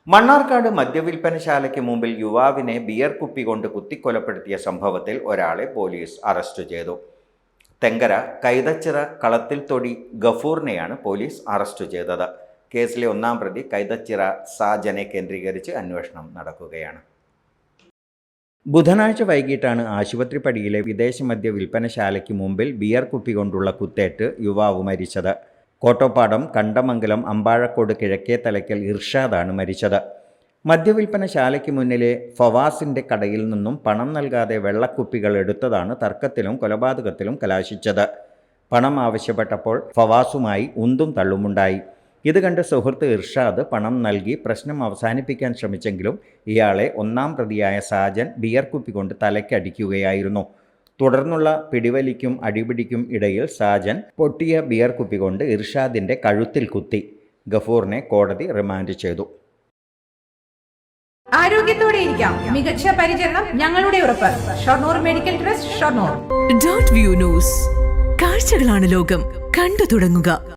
മണ്ണാർക്കാട് മദ്യവിൽപ്പനശാലയ്ക്ക് മുമ്പിൽ യുവാവിനെ ബിയർ കുപ്പി കൊണ്ട് കുത്തിക്കൊലപ്പെടുത്തിയ സംഭവത്തിൽ ഒരാളെ പോലീസ് അറസ്റ്റ് ചെയ്തു. തെങ്കര കൈതച്ചിറ കളത്തിൽ തൊടി ഗഫൂറിനെയാണ് പോലീസ് അറസ്റ്റ് ചെയ്തത്. കേസിലെ ഒന്നാം പ്രതി കൈതച്ചിറ സാജനെ കേന്ദ്രീകരിച്ച് അന്വേഷണം നടക്കുകയാണ്. ബുധനാഴ്ച വൈകിട്ടാണ് ആശുപത്രിപ്പടിയിലെ വിദേശ മദ്യ വിൽപ്പനശാലയ്ക്ക് മുമ്പിൽ ബിയർ കുപ്പി കൊണ്ടുള്ള കുത്തേറ്റ് യുവാവ് മരിച്ചത്. കോട്ടോപ്പാടം കണ്ടമംഗലം അമ്പാഴക്കോട് കിഴക്കേ തലയ്ക്കൽ ഇർഷാദാണ് മരിച്ചത്. മദ്യവിൽപ്പനശാലയ്ക്ക് മുന്നിലെ ഫവാസിൻ്റെ കടയിൽ നിന്നും പണം നൽകാതെ വെള്ളക്കുപ്പികൾ എടുത്തതാണ് തർക്കത്തിലും കൊലപാതകത്തിലും കലാശിച്ചത്. പണം ആവശ്യപ്പെട്ടപ്പോൾ ഫവാസുമായി ഉന്തും തള്ളുമുണ്ടായി. ഇത് കണ്ട് സുഹൃത്ത് ഇർഷാദ് പണം നൽകി പ്രശ്നം അവസാനിപ്പിക്കാൻ ശ്രമിച്ചെങ്കിലും ഇയാളെ ഒന്നാം പ്രതിയായ സാജൻ ബിയർ കുപ്പി കൊണ്ട് തലയ്ക്കടിക്കുകയായിരുന്നു. തുടർന്നുള്ള പിടിവലിക്കും അടിപിടിക്കും ഇടയിൽ സാജൻ പൊട്ടിയ ബിയർ കുപ്പി കൊണ്ട് ഇർഷാദിൻ്റെ കഴുത്തിൽ കുത്തി. ഗഫൂറിനെ കോടതി റിമാൻഡ് ചെയ്തു. ആരോഗ്യത്തോടെ ഇരിക്കാം, മികച്ച പരിചരണം ഞങ്ങളുടെ ഉറപ്പ്. Shoranur medical trust, Shoranur. Dot view news. കാഴ്ചകളാണ് ലോകം, കണ്ടു തുടങ്ങുക.